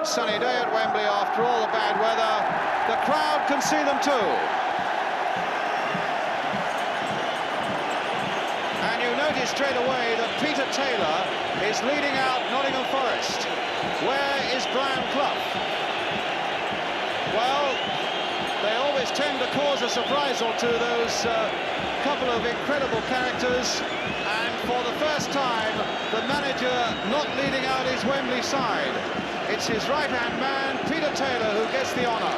Sunny day at Wembley after all the bad weather. The crowd can see them too. And you notice straight away that Peter Taylor is leading out Nottingham Forest. Where is Brian Clough? Well, they always tend to cause a surprise or two, those couple of incredible characters. And for the first time, the manager not leading out his Wembley side. It's his right-hand man, Peter Taylor, who gets the honour.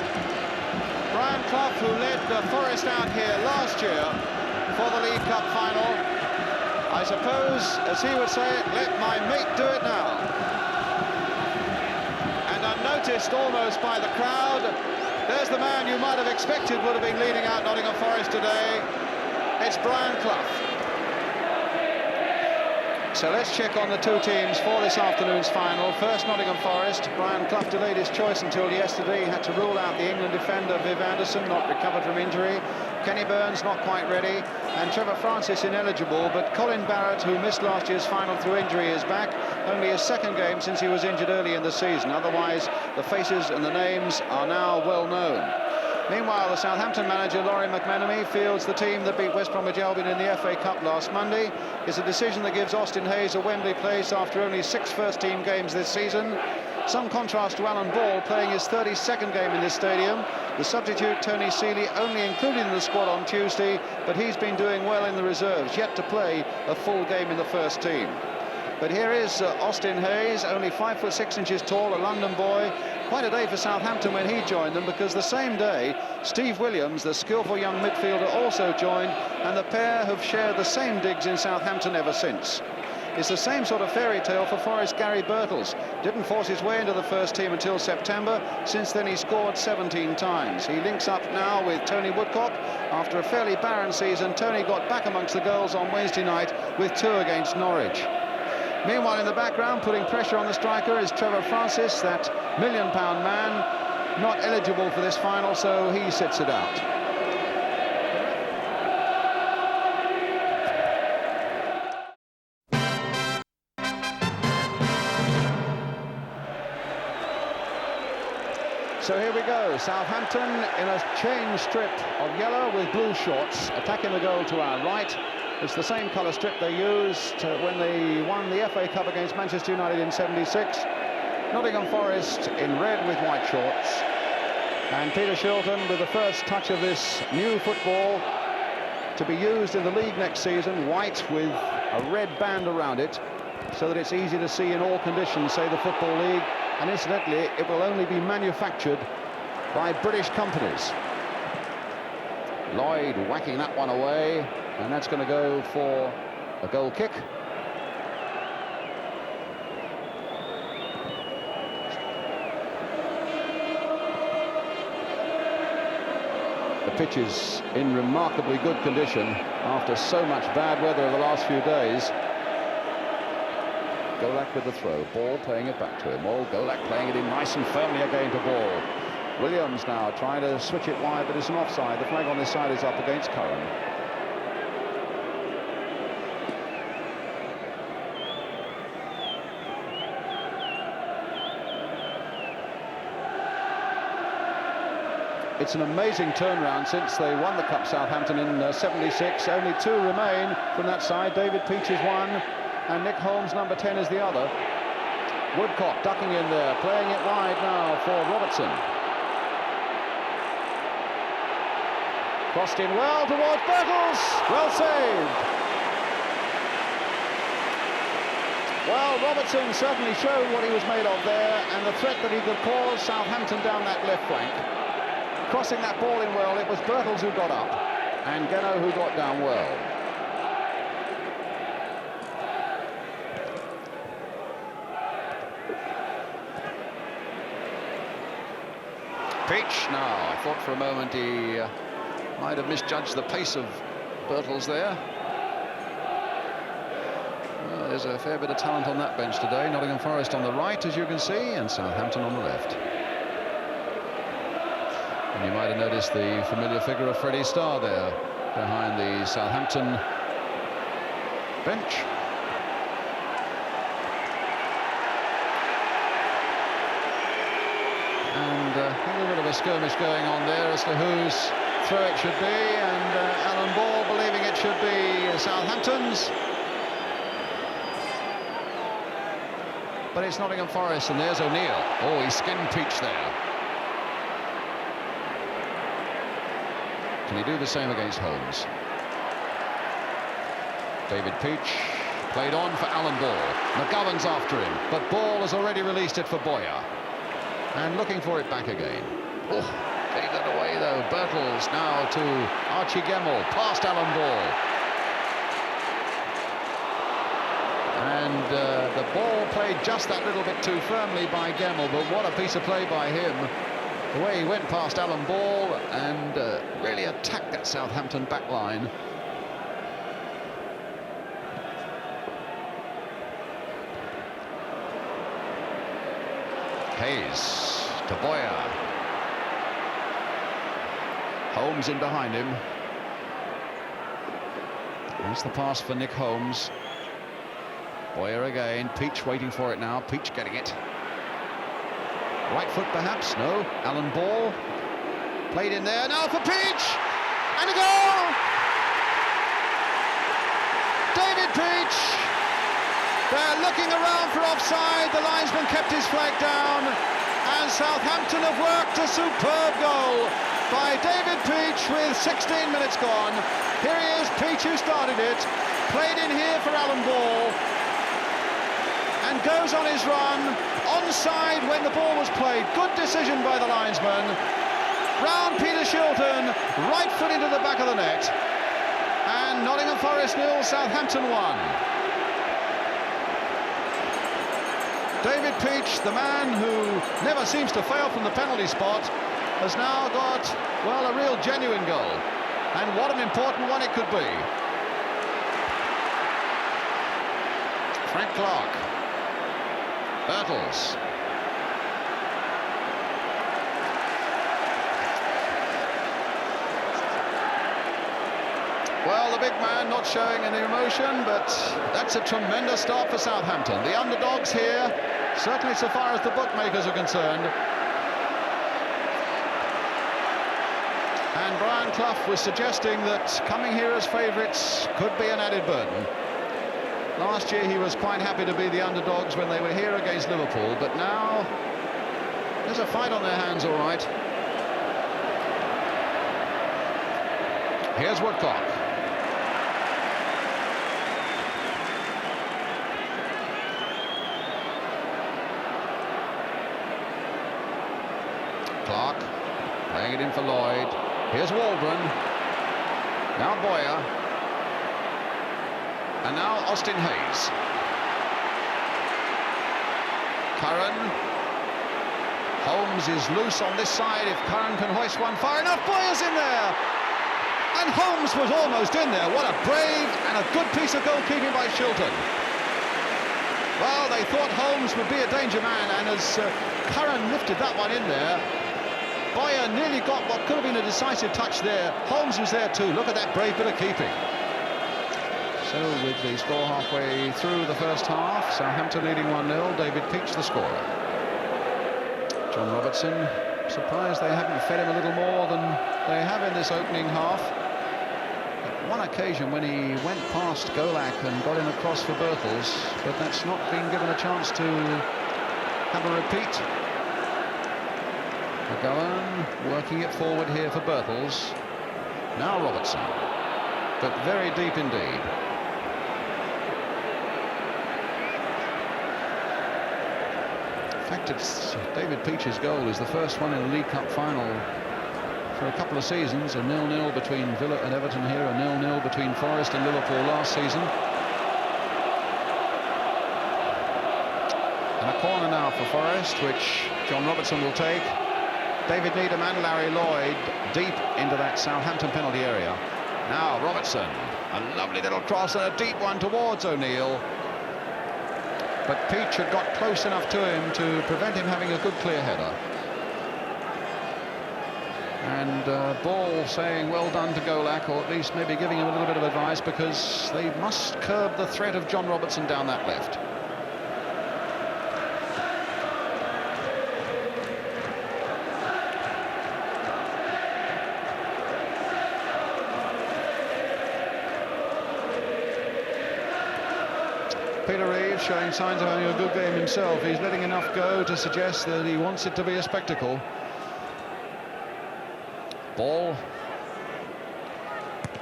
Brian Clough, who led Forest out here last year for the League Cup final. I suppose, as he would say it, let my mate do it now. And unnoticed almost by the crowd, there's the man you might have expected would have been leading out Nottingham Forest today. It's Brian Clough. So let's check on the two teams for this afternoon's final. First, Nottingham Forest. Brian Clough delayed his choice until yesterday. He had to rule out the England defender Viv Anderson, not recovered from injury. Kenny Burns not quite ready. And Trevor Francis ineligible. But Colin Barrett, who missed last year's final through injury, is back. Only his second game since he was injured early in the season. Otherwise, the faces and the names are now well known. Meanwhile, the Southampton manager, Laurie McMenemy, fields the team that beat West Bromwich Albion in the FA Cup last Monday. It's a decision that gives Austin Hayes a Wembley place after only 6 first-team games this season. Some contrast to Alan Ball playing his 32nd game in this stadium. The substitute, Tony Seeley, only included in the squad on Tuesday, but he's been doing well in the reserves, yet to play a full game in the first team. But here is Austin Hayes, only 5'6" tall, a London boy. Quite a day for Southampton when he joined them, because the same day, Steve Williams, the skillful young midfielder, also joined, and the pair have shared the same digs in Southampton ever since. It's the same sort of fairy tale for Forest Gary Birtles. Didn't force his way into the first team until September. Since then, he scored 17 times. He links up now with Tony Woodcock. After a fairly barren season, Tony got back amongst the goals on Wednesday night with 2 against Norwich. Meanwhile, in the background, putting pressure on the striker is Trevor Francis, that £1 million man, not eligible for this final, so he sits it out. So here we go, Southampton in a chain strip of yellow with blue shorts, attacking the goal to our right. It's the same colour strip they used when they won the FA Cup against Manchester United in '76. Nottingham Forest in red with white shorts. And Peter Shilton with the first touch of this new football to be used in the league next season, white with a red band around it, so that it's easy to see in all conditions, say the Football League. And incidentally, it will only be manufactured by British companies. Lloyd whacking that one away, and that's going to go for a goal kick. The pitch is in remarkably good condition after so much bad weather over the last few days. Golak with the throw, Ball playing it back to him. Oh, Golak playing it in nice and firmly again to Ball. Williams now trying to switch it wide, but it's an offside. The flag on this side is up against Curran. It's an amazing turnaround since they won the Cup, Southampton, in '76. Only 2 remain from that side. David Peach is one, and Nick Holmes, number 10, is the other. Woodcock ducking in there, playing it wide now for Robertson. Crossed in well towards Birtles. Well saved. Well, Robertson certainly showed what he was made of there, and the threat that he could cause Southampton down that left flank. Crossing that ball in well, it was Birtles who got up, and Geno who got down well. Peach now. I thought for a moment he might have misjudged the pace of Birtles there. Well, there's a fair bit of talent on that bench today. Nottingham Forest on the right, as you can see, and Southampton on the left. And you might have noticed the familiar figure of Freddie Starr there behind the Southampton bench. And a little bit of a skirmish going on there as to whose throw it should be, and Alan Ball believing it should be Southampton's. But it's Nottingham Forest, and there's O'Neill. Oh, he skinned Peach there. Can he do the same against Holmes? David Peach played on for Alan Ball. McGovern's after him, but Ball has already released it for Boyer. And looking for it back again. Oh, gave that away though. Birtles now to Archie Gemmell, past Alan Ball. And the ball played just that little bit too firmly by Gemmell, but what a piece of play by him. The way he went past Alan Ball and really attacked that Southampton back line. Hayes to Boyer. Holmes in behind him. There's the pass for Nick Holmes. Boyer again. Peach waiting for it now. Peach getting it. Right foot perhaps. No. Alan Ball. Played in there. Now for Peach. And a goal! David Peach. They're looking around for offside. The linesman kept his flag down, and Southampton have worked a superb goal by David Peach with 16 minutes gone. Here he is, Peach, who started it, played in here for Alan Ball, and goes on his run, onside when the ball was played. Good decision by the linesman. Round Peter Shilton, right foot into the back of the net, and Nottingham Forest 0, Southampton 1. David Peach, the man who never seems to fail from the penalty spot, has now got, well, a real genuine goal. And what an important one it could be. Frank Clark. Birtles. Well, the big man not showing any emotion, but that's a tremendous start for Southampton. The underdogs here, certainly so far as the bookmakers are concerned. And Brian Clough was suggesting that coming here as favourites could be an added burden. Last year he was quite happy to be the underdogs when they were here against Liverpool, but now there's a fight on their hands, all right. Here's Woodcock. Clark playing it in for Lloyd. Here's Waldron. Now Boyer. And now Austin Hayes. Curran. Holmes is loose on this side. If Curran can hoist one far enough, Boyer's in there. And Holmes was almost in there. What a brave and a good piece of goalkeeping by Shilton. Well, they thought Holmes would be a danger man, and as Curran lifted that one in there, Boyer nearly got what could have been a decisive touch there. Holmes was there too. Look at that brave bit of keeping. So with the score halfway through the first half, Southampton leading 1-0, David Peach the scorer. John Robertson, surprised they haven't fed him a little more than they have in this opening half. At one occasion when he went past Golak and got in across for Birtles, but that's not been given a chance to have a repeat. McGowan working it forward here for Birtles. Now Robertson, but very deep indeed. fact, it's David Peach's goal is the first one in the League Cup final for a couple of seasons. A 0-0 between Villa and Everton here, a 0-0 between Forest and Liverpool last season. And a corner now for Forest, which John Robertson will take. David Needham and Larry Lloyd deep into that Southampton penalty area. Now Robertson, a lovely little cross and a deep one towards O'Neill. But Peach had got close enough to him to prevent him having a good clear header. And Ball saying well done to Golak, or at least maybe giving him a little bit of advice, because they must curb the threat of John Robertson down that left. Peter Reeves showing signs of having a good game himself. He's letting enough go to suggest that he wants it to be a spectacle. Ball.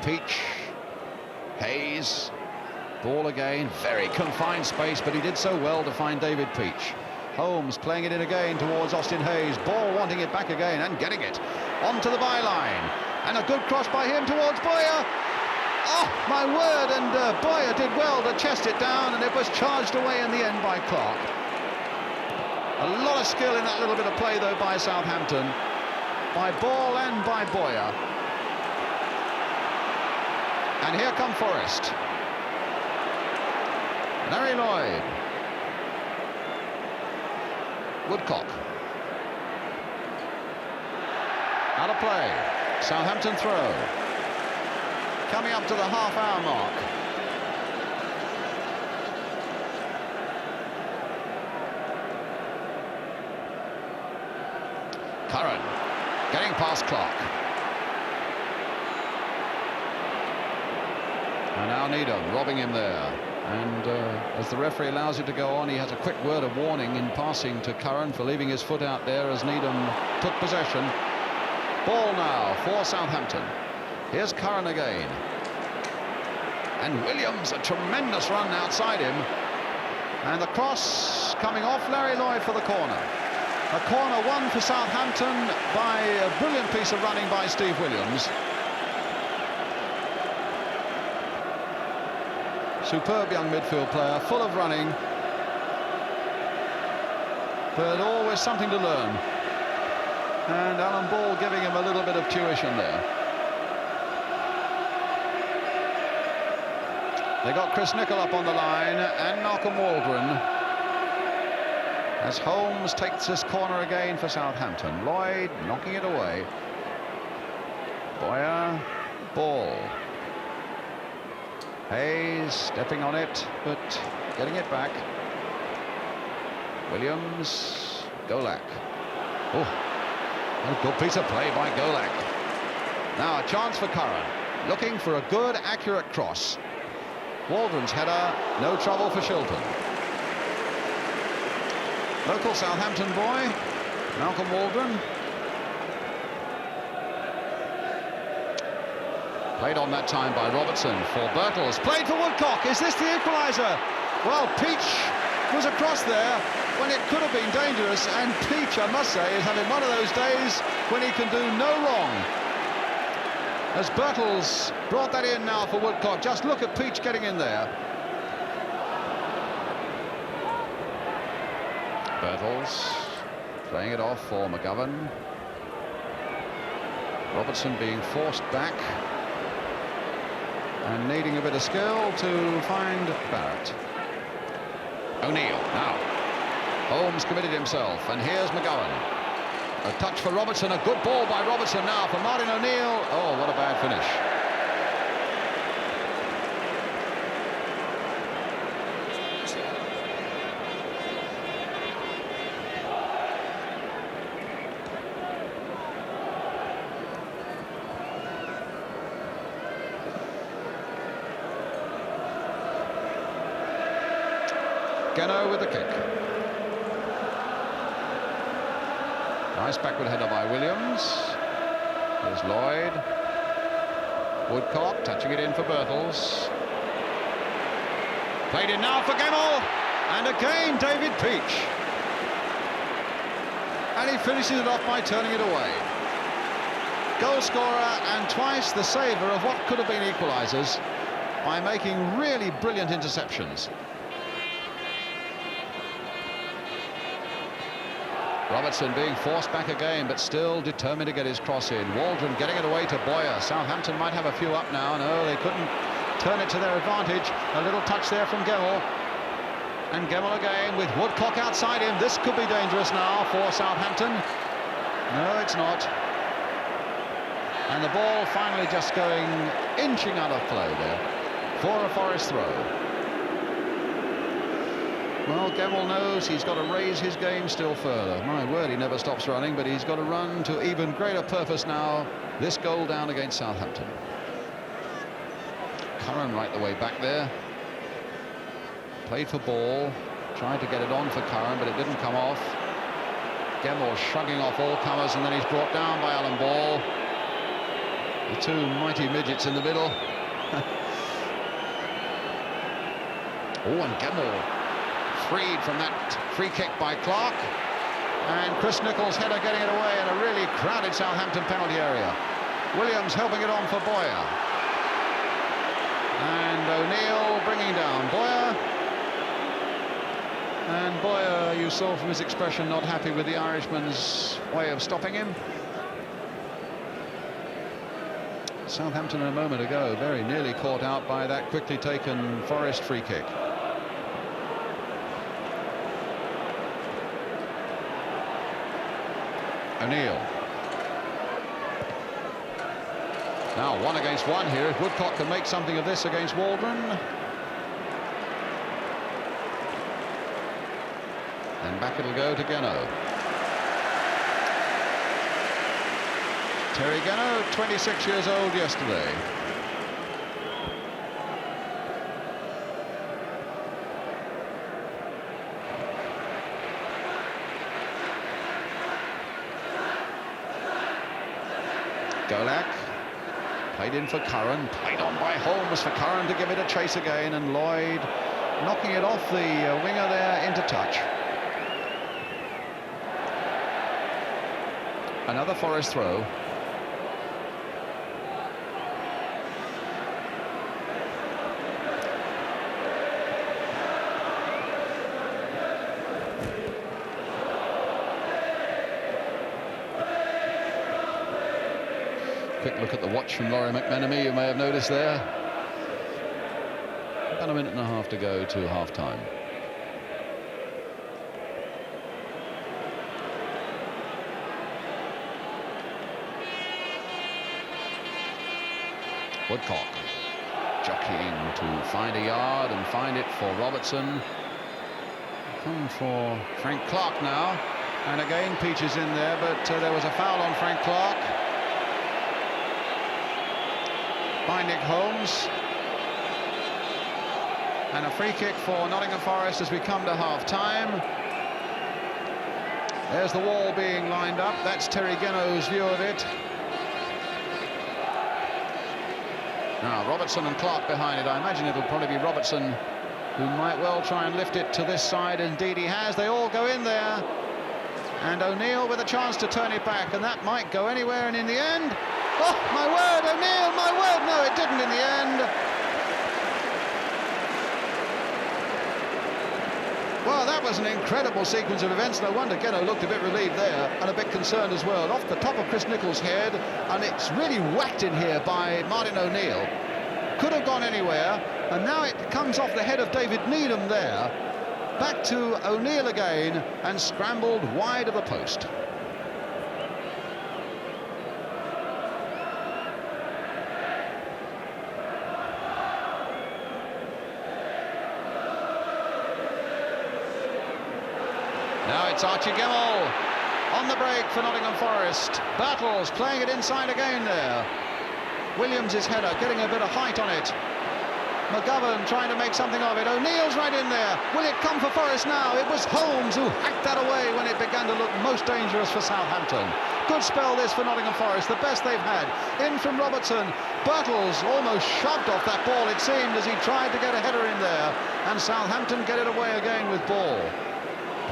Peach. Hayes. Ball again. Very confined space, but he did so well to find David Peach. Holmes playing it in again towards Austin Hayes. Ball wanting it back again and getting it onto the byline. And a good cross by him towards Boyer. Oh, my word, and Boyer did well to chest it down, and it was charged away in the end by Clark. A lot of skill in that little bit of play, though, by Southampton, by Ball and by Boyer. And here come Forest. Larry Lloyd. Woodcock. Out of play. Southampton throw. Coming up to the half-hour mark. Curran getting past Clark. And now Needham robbing him there. And as the referee allows it to go on, he has a quick word of warning in passing to Curran for leaving his foot out there as Needham took possession. Ball now for Southampton. Here's Curran again. And Williams, a tremendous run outside him. And the cross coming off Larry Lloyd for the corner. A corner won for Southampton by a brilliant piece of running by Steve Williams. Superb young midfield player, full of running. But always something to learn. And Alan Ball giving him a little bit of tuition there. They got Chris Nicol up on the line and Malcolm Waldron as Holmes takes this corner again for Southampton. Lloyd knocking it away. Boyer, Ball. Hayes stepping on it, but getting it back. Williams, Golak. Oh, a good piece of play by Golak. Now a chance for Curran, looking for a good, accurate cross. Waldron's header, no trouble for Shilton. Local Southampton boy, Malcolm Waldron. Played on that time by Robertson for Birtles. Played for Woodcock. Is this the equaliser? Well, Peach was across there when it could have been dangerous, and Peach, I must say, is having one of those days when he can do no wrong. As Birtles brought that in now for Woodcock. Just look at Peach getting in there. Birtles playing it off for McGovern. Robertson being forced back and needing a bit of skill to find Barrett. O'Neill now. Holmes committed himself, and here's McGovern. A touch for Robertson, a good ball by Robertson now for Martin O'Neill. Oh, what a bad finish. Geno with the kick. Nice backward header by Williams. There's Lloyd. Woodcock touching it in for Birtles. Played in now for Gemmell. And again, David Peach. And he finishes it off by turning it away. Goal scorer and twice the saver of what could have been equalisers by making really brilliant interceptions. Robertson being forced back again, but still determined to get his cross in. Waldron getting it away to Boyer. Southampton might have a few up now. No, they couldn't turn it to their advantage. A little touch there from Gemmell. And Gemmell again with Woodcock outside him. This could be dangerous now for Southampton. No, it's not. And the ball finally just going inching out of play there for a Forest throw. Well, Gemmell knows he's got to raise his game still further. My word, he never stops running, but he's got to run to even greater purpose now. This goal down against Southampton. Curran right the way back there. Played for ball. Tried to get it on for Curran, but it didn't come off. Gemmell shrugging off all comers, and then he's brought down by Alan Ball. The two mighty midgets in the middle. Oh, and Gemmell freed from that free kick by Clark, and Chris Nicholls' header getting it away in a really crowded Southampton penalty area. Williams helping it on for Boyer, and O'Neill bringing down Boyer. And Boyer, you saw from his expression, not happy with the Irishman's way of stopping him. Southampton a moment ago very nearly caught out by that quickly taken Forest free kick. O'Neill. Now 1 against 1 here. If Woodcock can make something of this against Waldron. And back it'll go to Geno. Terry Geno, 26 years old yesterday. Golak played in for Curran, played on by Holmes for Curran to give it a chase again, and Lloyd knocking it off the winger there into touch. Another Forest throw. Quick look at the watch from Laurie McMenemy, you may have noticed there. About a minute and a half to go to half-time. Woodcock jockeying to find a yard and find it for Robertson. Come for Frank Clark now. And again Peach is in there, but there was a foul on Frank Clark by Nick Holmes, and a free kick for Nottingham Forest as we come to half-time. There's the wall being lined up. That's Terry Geno's view of it. Now Robertson and Clark behind it. I imagine it'll probably be Robertson who might well try and lift it to this side. Indeed he has. They all go in there, and O'Neill with a chance to turn it back, and that might go anywhere, and in the end, oh, my word, O'Neill, my word, no, it didn't in the end. Well, that was an incredible sequence of events. No wonder Geno looked a bit relieved there, and a bit concerned as well. Off the top of Chris Nicholls' head, and it's really whacked in here by Martin O'Neill. Could have gone anywhere, and now it comes off the head of David Needham there. Back to O'Neill again, and scrambled wide of the post. Now it's Archie Gemmell on the break for Nottingham Forest. Battles playing it inside again there. Williams' header getting a bit of height on it. McGovern trying to make something of it. O'Neill's right in there. Will it come for Forest now? It was Holmes who hacked that away when it began to look most dangerous for Southampton. Good spell this for Nottingham Forest, the best they've had. In from Robertson. Battles almost shoved off that ball, it seemed, as he tried to get a header in there. And Southampton get it away again with ball.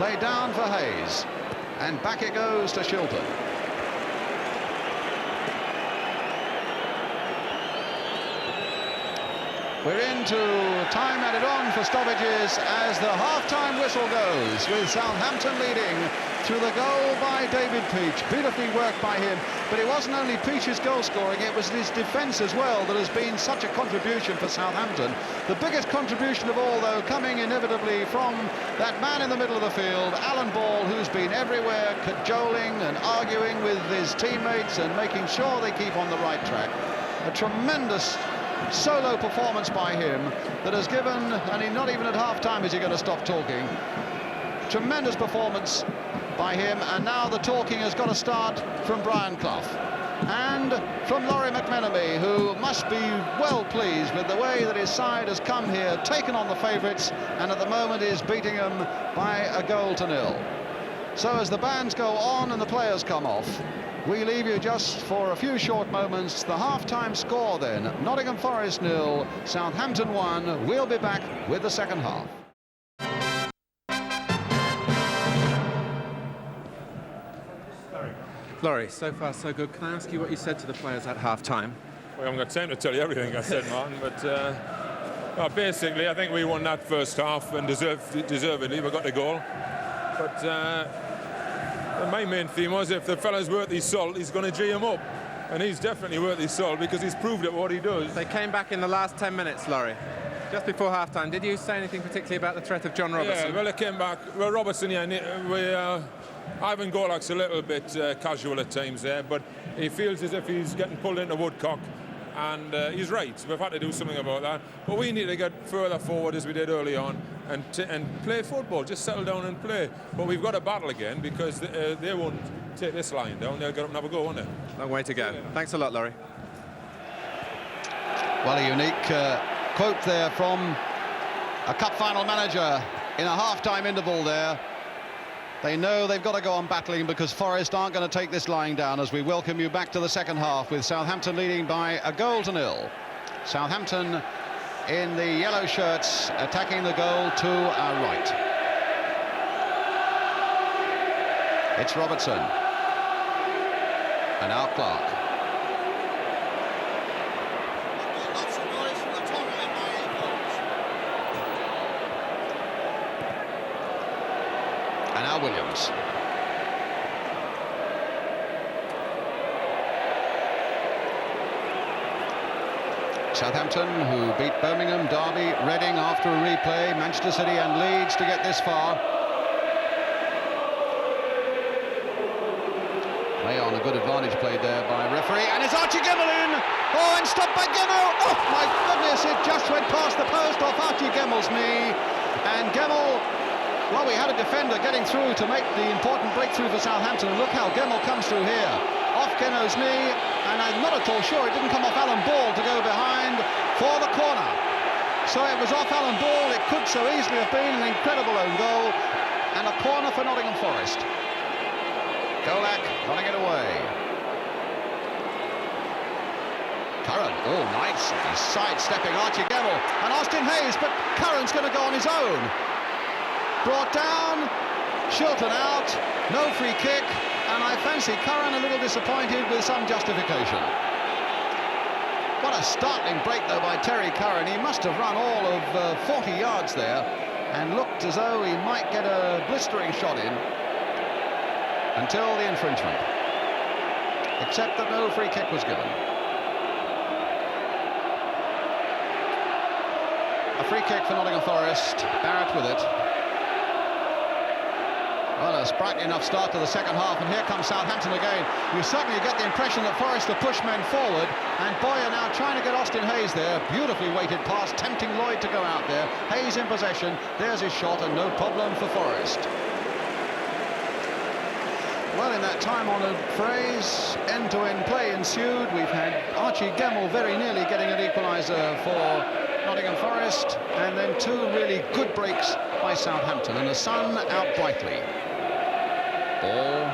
Play down for Hayes. And back it goes to Shilton. We're into time added on for stoppages as the half-time whistle goes, with Southampton leading through the goal by David Peach. Beautifully worked by him, but it wasn't only Peach's goal scoring, it was his defence as well that has been such a contribution for Southampton. The biggest contribution of all, though, coming inevitably from that man in the middle of the field, Alan Ball, who's been everywhere cajoling and arguing with his teammates and making sure they keep on the right track. A tremendous solo performance by him that has given, and he not even at half-time is he going to stop talking. Tremendous performance by him, and now the talking has got to start from Brian Clough and from Laurie McMenemy, who must be well pleased with the way that his side has come here, taken on the favourites, and at the moment is beating them by 1-0. So as the bands go on and the players come off, we leave you just for a few short moments. The half-time score then, Nottingham Forest 0, Southampton 1. We'll be back with the second half. Laurie, so far so good. Can I ask you what you said to the players at half-time? Well, I haven't got time to tell you everything I said, Martin, but well, basically I think we won that first half and deservedly we got the goal. But my main theme was if the fella's worth his salt, he's going to G him up. And he's definitely worth his salt because he's proved it what he does. They came back in the last 10 minutes, Laurie. Just before half-time, did you say anything particularly about the threat of John Robertson? Yeah, well, they came back. Well, Robertson, yeah, Ivan Golak's a little bit casual at times there, but he feels as if he's getting pulled into woodcock. And he's right, we've had to do something about that. But we need to get further forward as we did early on and play football, just settle down and play. But we've got to battle again because they won't take this line down. They'll get up and have a go, won't they? Long way to go. Thanks a lot, Laurie. Well, a unique quote there from a cup final manager in a half-time interval there. They know they've got to go on battling because Forest aren't going to take this lying down as we welcome you back to the second half with Southampton leading by 1-0. Southampton in the yellow shirts attacking the goal to our right. It's Robertson. And now Clark. And now Williams. Southampton, who beat Birmingham, Derby, Reading after a replay, Manchester City and Leeds to get this far. Play on, a good advantage played there by referee, and it's Archie Gemmell in! Oh, and stopped by Gemmell! Oh, my goodness, it just went past the post off Archie Gemmell's knee, and Gemmell... Well, we had a defender getting through to make the important breakthrough for Southampton, and look how Gemmell comes through here. Off Geno's knee, and I'm not at all sure it didn't come off Alan Ball to go behind for the corner. So it was off Alan Ball. It could so easily have been an incredible own goal, and a corner for Nottingham Forest. Golak running it away. Curran, oh, nice. He's sidestepping Archie Gemmell, and Austin Hayes, but Curran's going to go on his own. Brought down, Shilton out, no free kick, and I fancy Curran a little disappointed with some justification. What a startling break, though, by Terry Curran. He must have run all of 40 yards there and looked as though he might get a blistering shot in until the infringement, except that no free kick was given. A free kick for Nottingham Forest, Barrett with it. Well, a sprightly enough start to the second half, and here comes Southampton again. You certainly get the impression that Forest have pushed men forward, and Boyer now trying to get Austin Hayes there. Beautifully weighted pass, tempting Lloyd to go out there. Hayes in possession, there's his shot, and no problem for Forest. Well, in that time-honoured phrase, end-to-end play ensued. We've had Archie Gemmell very nearly getting an equaliser for Nottingham Forest, and then two really good breaks by Southampton, and the sun out brightly. Ball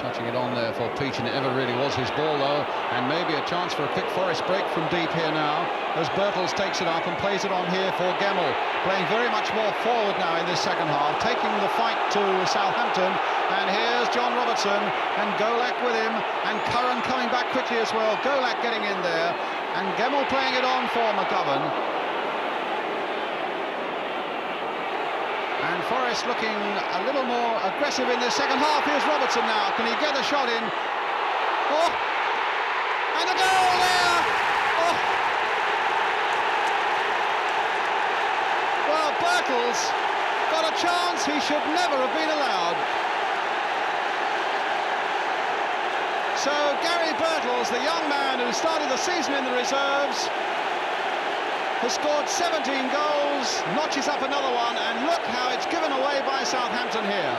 touching it on there for Peach, and it never really was his ball though, and maybe a chance for a quick Forest break from deep here now as Birtles takes it up and plays it on here for Gemmell. playing very much more forward now in this second half, taking the fight to Southampton. And here's John Robertson and Golak with him, and Curran coming back quickly as well. Golak getting in there, and Gemmell playing it on for McGovern. And Forest looking a little more aggressive in this second half. Here's Robertson now. Can he get a shot in? Oh! And the goal there! Oh! Well, Birtles got a chance he should never have been allowed. So Gary Birtles, the young man who started the season in the reserves, has scored 17 goals, notches up another one, and look how it's given away by Southampton here.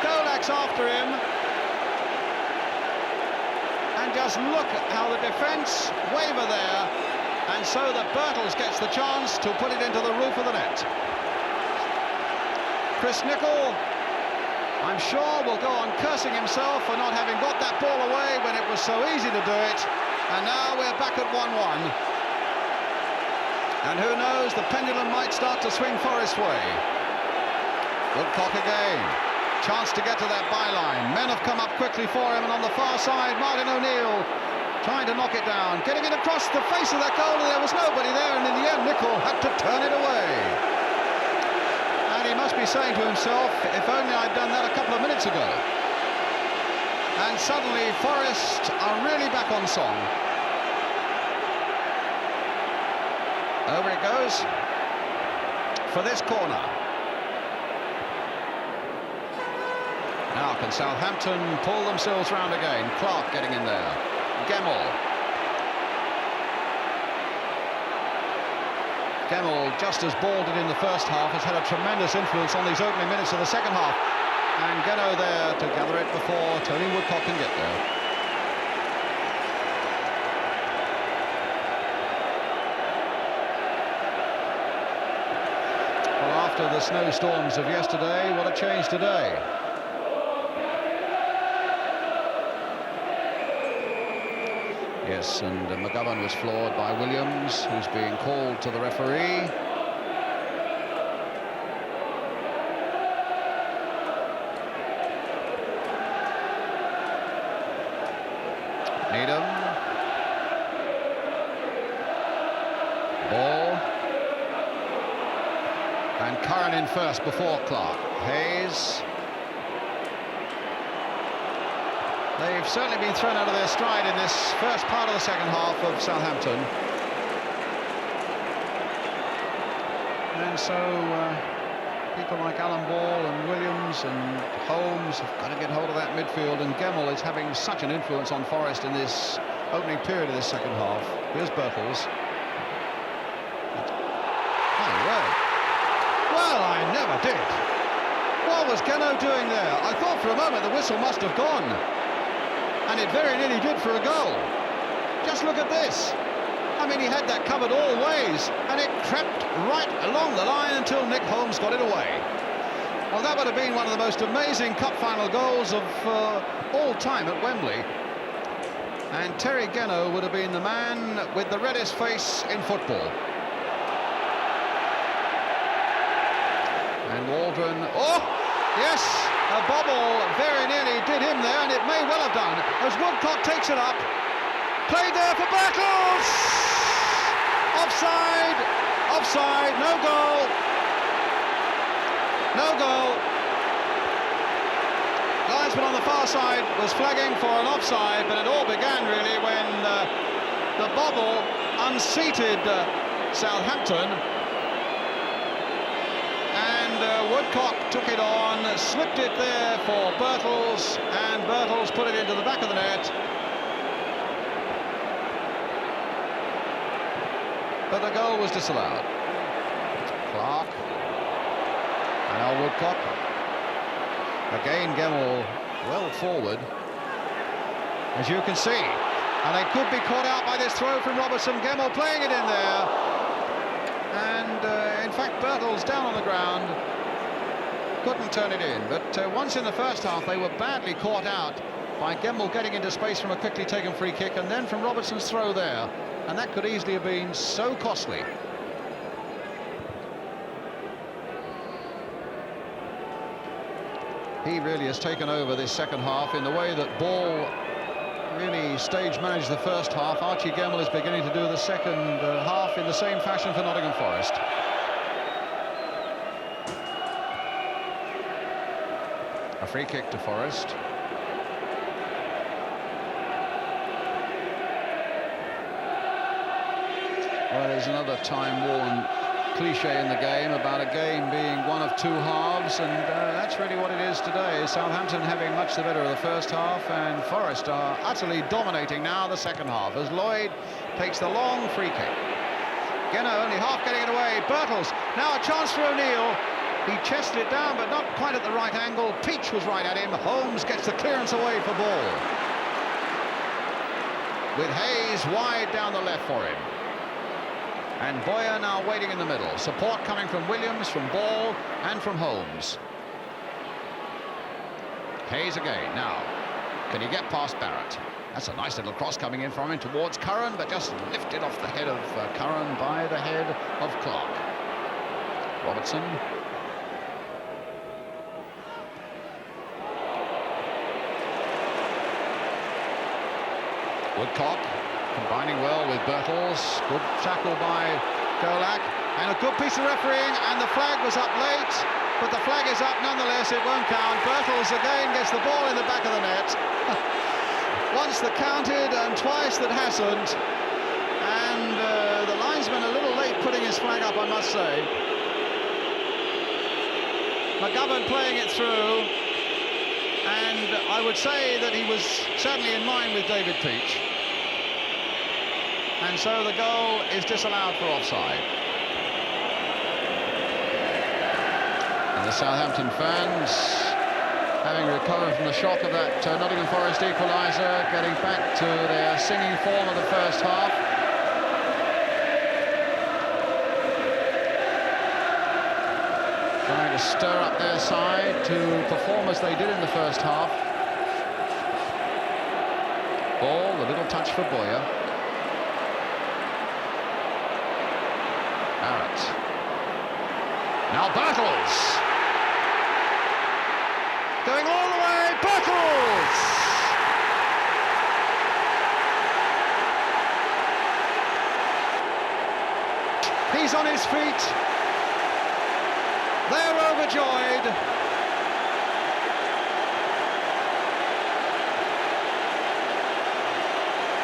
Golak's after him, and just look how the defence waver there, and so that Birtles gets the chance to put it into the roof of the net. Chris Nicol, I'm sure, will go on cursing himself for not having got that ball away when it was so easy to do it, and now we're back at 1-1. And who knows, the pendulum might start to swing Forest's way. Woodcock again. Chance to get to that byline. Men have come up quickly for him, and on the far side, Martin O'Neill trying to knock it down. Getting it across the face of that goal, and there was nobody there, and in the end, Nicol had to turn it away. And he must be saying to himself, if only I'd done that a couple of minutes ago. And suddenly, Forest are really back on song. Over it goes for this corner. Now can Southampton pull themselves round again? Clark getting in there. Gemmell. Gemmell, just as Ball did in the first half, has had a tremendous influence on these opening minutes of the second half. And Geno there to gather it before Tony Woodcock can get there. After the snowstorms of yesterday, what a change today. Yes, and McGovern was floored by Williams, who's being called to the referee. Needham. Ball. And Curran in first before Clark. Hayes. They've certainly been thrown out of their stride in this first part of the second half of Southampton. And so people like Alan Ball and Williams and Holmes have got to get hold of that midfield, and Gemmell is having such an influence on Forest in this opening period of this second half. Here's Birtles. Well, I never did. What was Geno doing there? I thought for a moment the whistle must have gone. And it very nearly did for a goal. Just look at this. I mean, he had that covered all ways, and it crept right along the line until Nick Holmes got it away. Well, that would have been one of the most amazing cup final goals of all time at Wembley. And Terry Geno would have been the man with the reddest face in football. And Waldron, oh, yes, a bobble very nearly did him there, and it may well have done, as Woodcock takes it up. Played there for Birtles! Offside, offside, no goal. No goal. Linesman on the far side was flagging for an offside, but it all began really when the bobble unseated Southampton. Woodcock took it on, slipped it there for Birtles, and Birtles put it into the back of the net. But the goal was disallowed. Clark. And now Woodcock. Again, Gemmell well forward, as you can see. And they could be caught out by this throw from Robertson. Gemmell playing it in there. And, in fact, Birtles down on the ground. Couldn't turn it in, but once in the first half they were badly caught out by Gemmell getting into space from a quickly taken free kick, and then from Robertson's throw there, and that could easily have been so costly. He really has taken over this second half in the way that Ball really stage managed the first half. Archie Gemmill is beginning to do the second half in the same fashion for Nottingham Forest. A free kick to Forest. Well, there's another time-worn cliche in the game about a game being one of two halves, and that's really what it is today. Southampton having much the better of the first half, and Forest are utterly dominating now the second half as Lloyd takes the long free kick. Geno only half getting it away. Birtles, now a chance for O'Neill. He chested it down, but not quite at the right angle. Peach was right at him. Holmes gets the clearance away for Ball, with Hayes wide down the left for him. And Boyer now waiting in the middle. Support coming from Williams, from Ball, and from Holmes. Hayes again. Now, can he get past Barrett? That's a nice little cross coming in from him towards Curran, but just lifted off the head of Curran by the head of Clark. Robertson. Woodcock. Combining well with Birtles. Good tackle by Golak. And a good piece of refereeing, and the flag was up late, but the flag is up nonetheless. It won't count. Birtles again gets the ball in the back of the net. Once that counted and twice that hasn't. And the linesman a little late putting his flag up, I must say. McGovern playing it through. And I would say that he was certainly in line with David Peach. And so the goal is disallowed for offside. And the Southampton fans, having recovered from the shock of that Nottingham Forest equaliser, getting back to their singing form of the first half. Trying to stir up their side to perform as they did in the first half. Ball, a little touch for Boyer. Barrett. Now Birtles. Going all the way, Birtles! He's on his feet. They're overjoyed.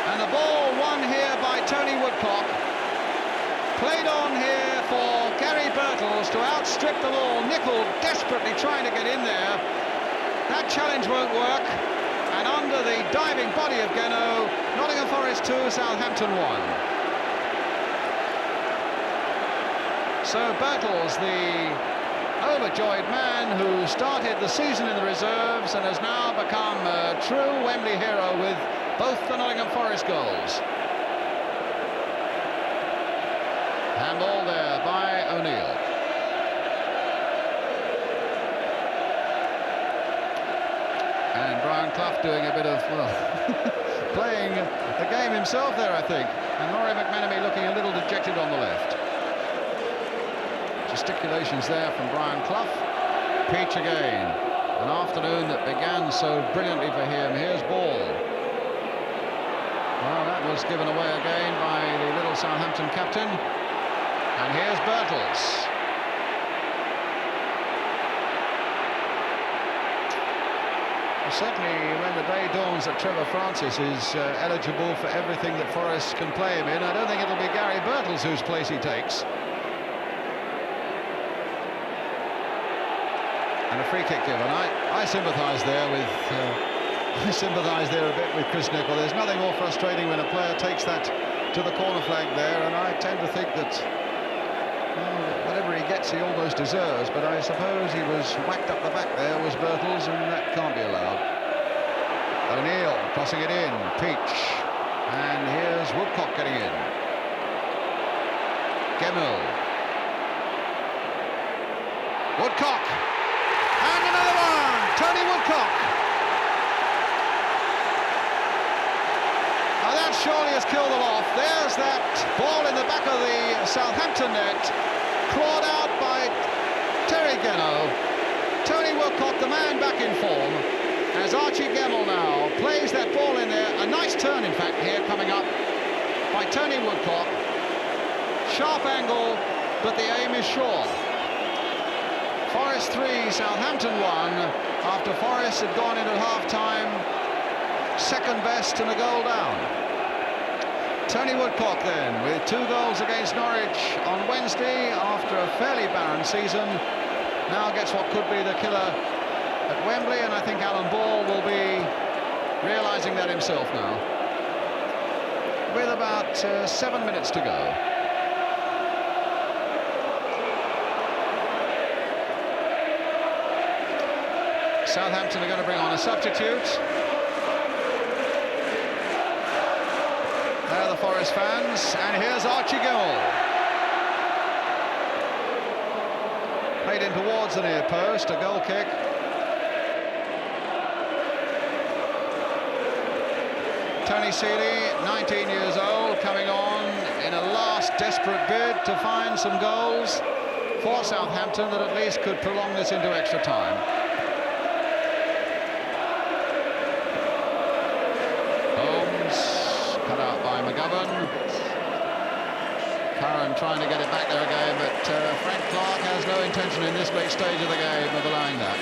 And the ball won here by Tony Woodcock. Played on here for Gary Birtles to outstrip them all. Nicol desperately trying to get in there. That challenge won't work. And under the diving body of Geno, Nottingham Forest 2, Southampton 1. So Birtles, the overjoyed man who started the season in the reserves and has now become a true Wembley hero with both the Nottingham Forest goals. Handball there by O'Neill. And Brian Clough doing a bit of, well, playing the game himself there, I think. And Laurie McMenemy looking a little dejected on the left. Gesticulations there from Brian Clough. Peach again. An afternoon that began so brilliantly for him. Here's Ball. Well, that was given away again by the little Southampton captain. And here's Birtles. Well, certainly when the day dawns that Trevor Francis is eligible for everything that Forest can play him in, I don't think it'll be Gary Birtles whose place he takes. And a free kick given. I sympathise there with I sympathise there a bit with Chris Nicol. There's nothing more frustrating when a player takes that to the corner flag there, and I tend to think that whatever he gets he almost deserves, but I suppose he was whacked up the back there, was Birtles, and that can't be allowed. O'Neill crossing it in, Peach, and here's Woodcock getting in. Gemmill. Woodcock. And another one, Tony Woodcock. Now that surely has killed them off. There's that ball in the back of the Southampton net, clawed out by Terry Geno. Tony Woodcock, the man back in form, as Archie Gemmell now plays that ball in there. A nice turn, in fact, here coming up by Tony Woodcock. Sharp angle, but the aim is sure. Forest 3, Southampton 1, after Forest had gone in at half-time, second best and a goal down. Tony Woodcock then, with 2 goals against Norwich on Wednesday after a fairly barren season, now gets what could be the killer at Wembley, and I think Alan Ball will be realising that himself now. With about 7 minutes to go. Southampton are going to bring on a substitute. There are the Forest fans, and here's Archie Gemmell. Played in towards the near post, a goal kick. Tony Seeley, 19 years old, coming on in a last desperate bid to find some goals for Southampton that at least could prolong this into extra time. Cut out by McGovern. Curran trying to get it back there again, but Frank Clark has no intention in this late stage of the game of allowing that.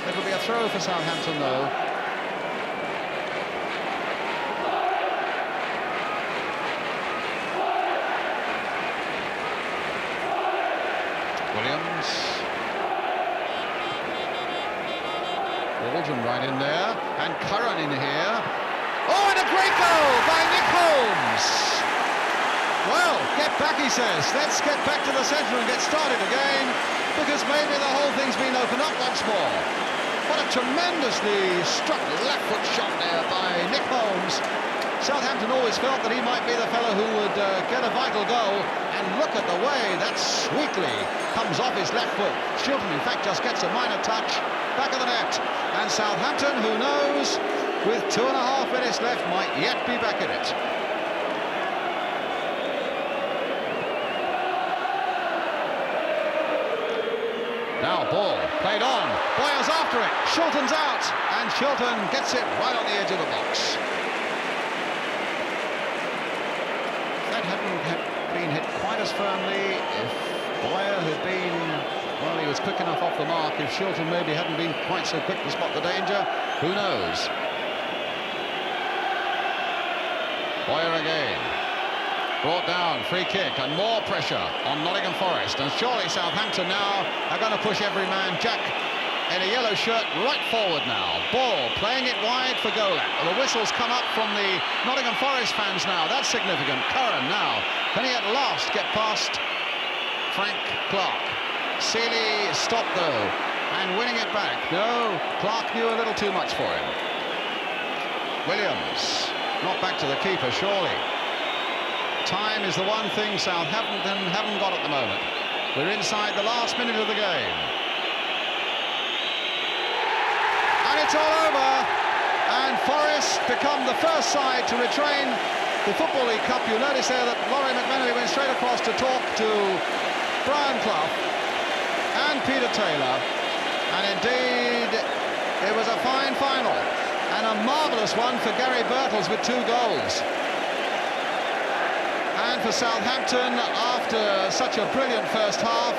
It'll be a throw for Southampton, though. Williams. Waldron right in there, and Curran in here. Oh, and a great goal by Nick Holmes. Well, get back, he says. Let's get back to the centre and get started again, because maybe the whole thing's been opened up once more. What a tremendously struck left foot shot there by Nick Holmes. Southampton always felt that he might be the fellow who would get a vital goal, and look at the way that sweetly comes off his left foot. Shilton, in fact, just gets a minor touch back of the net. And Southampton, who knows, with 2.5 minutes left, might yet be back in it. Now ball played on. Boyer's after it. Shilton's out, and Shilton gets it right on the edge of the box. That hadn't been hit quite as firmly. If Boyer had been, well, he was quick enough off the mark. If Shilton maybe hadn't been quite so quick to spot the danger, who knows? Boyer again, brought down, free kick, and more pressure on Nottingham Forest, and surely Southampton now are going to push every man. Jack in a yellow shirt right forward now. Ball playing it wide for Golak. Well, the whistles come up from the Nottingham Forest fans now. That's significant. Curran now, can he at last get past Frank Clark? Seeley stopped though, and winning it back. No, Clark knew a little too much for him. Williams. Not back to the keeper, surely. Time is the one thing Southampton haven't got at the moment. We're inside the last minute of the game. And it's all over. And Forest become the first side to retrain the Football League Cup. You notice there that Laurie McMenamin went straight across to talk to Brian Clough and Peter Taylor. And indeed, it was a fine final. And a marvellous one for Gary Birtles with 2 goals. And for Southampton, after such a brilliant first half,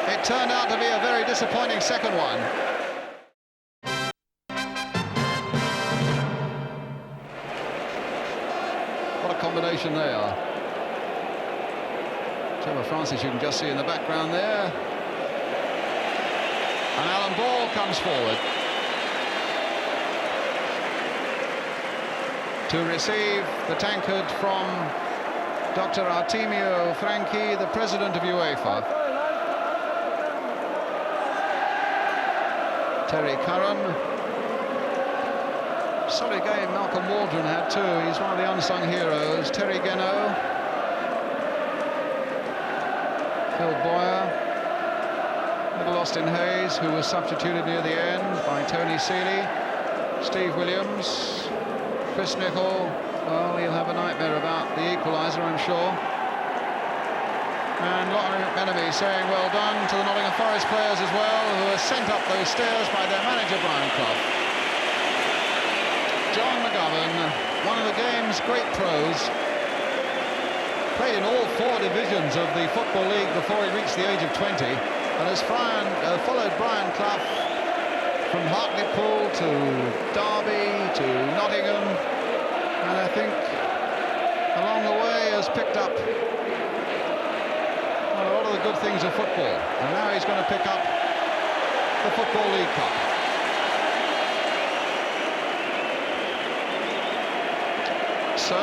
it turned out to be a very disappointing second one. What a combination they are. Trevor Francis, you can just see in the background there. And Alan Ball comes forward to receive the tankard from Dr. Artemio Franchi, the president of UEFA. Terry Curran. Solid game Malcolm Waldron had too. He's one of the unsung heroes. Terry Geno. Phil Boyer. Little Austin Hayes, who was substituted near the end by Tony Seeley. Steve Williams. Chris Nichol, well, he'll have a nightmare about the equaliser, I'm sure. And Laurie McMenemy saying well done to the Nottingham Forest players as well, who were sent up those stairs by their manager, Brian Clough. John McGovern, one of the game's great pros, played in all 4 divisions of the Football League before he reached the age of 20, and has followed Brian Clough from Hartlepool to Derby to Nottingham, and I think along the way has picked up a lot of the good things of football, and now he's going to pick up the Football League Cup. So, a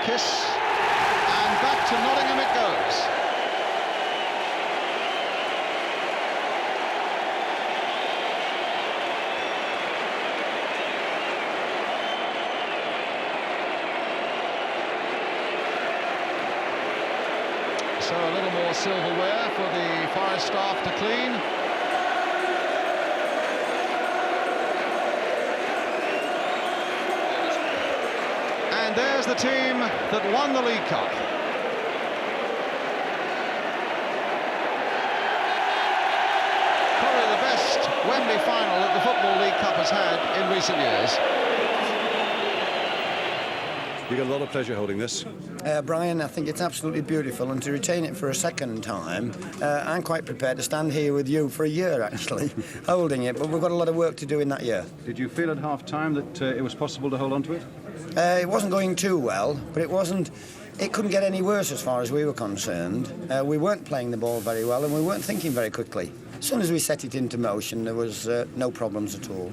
kiss, and back to Nottingham it goes. So a little more silverware for the Forest staff to clean. And there's the team that won the League Cup. Probably the best Wembley final that the Football League Cup has had in recent years. You got a lot of pleasure holding this. Brian, I think it's absolutely beautiful, and to retain it for a second time, I'm quite prepared to stand here with you for a year, actually, holding it, but we've got a lot of work to do in that year. Did you feel at half-time that it was possible to hold on to it? It wasn't going too well, but it couldn't get any worse as far as we were concerned. We weren't playing the ball very well, and we weren't thinking very quickly. As soon as we set it into motion, there was no problems at all.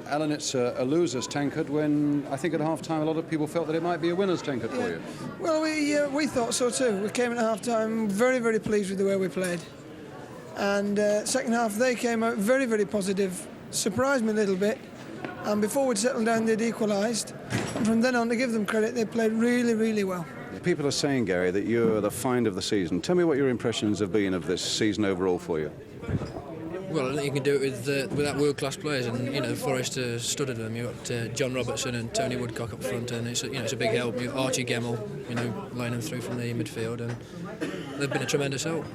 Alan, it's a loser's tankard when I think at half-time a lot of people felt that it might be a winner's tankard for you. Well, we thought so too. We came in at half-time very, very pleased with the way we played. And second half, they came out very, very positive, surprised me a little bit. And before we'd settled down, they'd equalised. And from then on, to give them credit, they played really, really well. People are saying, Gary, that you're the find of the season. Tell me what your impressions have been of this season overall for you. Well, I think you can do it with that world-class players, and Forest studded them. You've got John Robertson and Tony Woodcock up front, and it's a big help. Archie Gemmell, laying them through from the midfield, and they've been a tremendous help.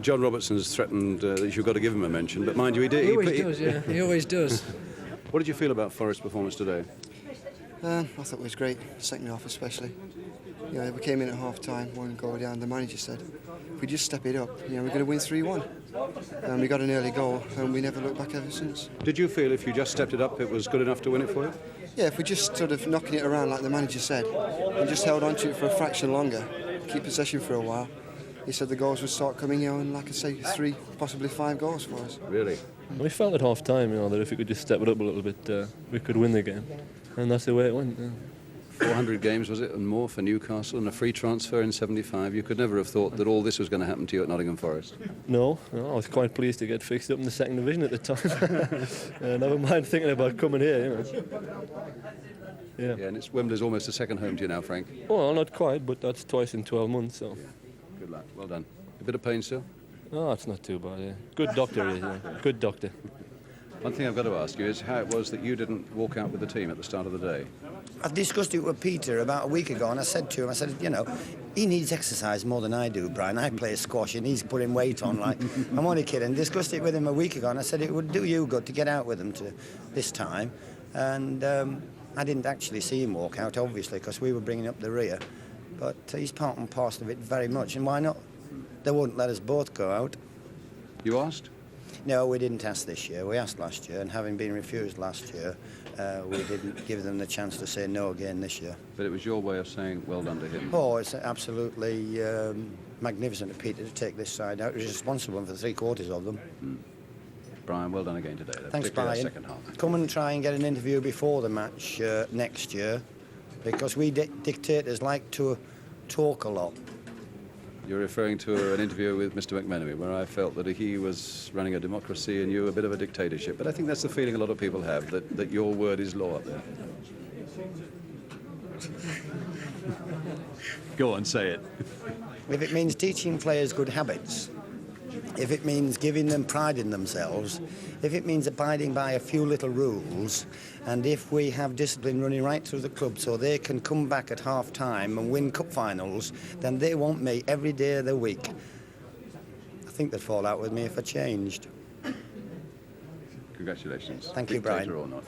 John Robertson's threatened that you've got to give him a mention, but mind you, he always does. Yeah, he always does. What did you feel about Forest's performance today? I thought it was great, second half especially. We came in at half-time, 1 goal down. The manager said, if we just step it up, we're going to win 3-1. And we got an early goal, and we never looked back ever since. Did you feel if you just stepped it up, it was good enough to win it for you? Yeah, if we just sort of knocking it around like the manager said, and just held on to it for a fraction longer, keep possession for a while, he said the goals would start coming, and like I say, 3, possibly 5 goals for us. Really? We felt at half-time, that if we could just step it up a little bit, we could win the game. And that's the way it went. Yeah. 400 games, was it, and more for Newcastle, and a free transfer in 75. You could never have thought that all this was going to happen to you at Nottingham Forest. No, I was quite pleased to get fixed up in the second division at the time. Never mind thinking about coming here, Yeah, and Wembley's almost a second home to you now, Frank. Well, not quite, but that's twice in 12 months, so. Good luck, well done. A bit of pain still? Oh, it's not too bad, yeah. Good doctor, good doctor. One thing I've got to ask you is how it was that you didn't walk out with the team at the start of the day. I discussed it with Peter about a week ago, and I said to him, he needs exercise more than I do, Brian. I play squash, and he's putting weight on, I'm only kidding. Discussed it with him a week ago, and I said it would do you good to get out with him this time. And I didn't actually see him walk out, obviously, because we were bringing up the rear. But he's part and parcel of it very much, and why not? They wouldn't let us both go out. You asked? No, we didn't ask this year. We asked last year, and having been refused last year, we didn't give them the chance to say no again this year. But it was your way of saying well done to him. Oh, it's absolutely magnificent of Peter to take this side out. He was responsible for 3/4 of them. Brian, well done again today. Thanks, Brian. Second half. Come and try and get an interview before the match next year, because we dictators like to talk a lot. You're referring to an interview with Mr. McMenemy, where I felt that he was running a democracy and you a bit of a dictatorship. But I think that's the feeling a lot of people have, that your word is law up there. Go on, say it. If it means teaching players good habits, if it means giving them pride in themselves, if it means abiding by a few little rules, and if we have discipline running right through the club so they can come back at half-time and win cup finals, then they want me every day of the week. I think they'd fall out with me if I changed. Congratulations. Thank you, Brian. Dictator or not.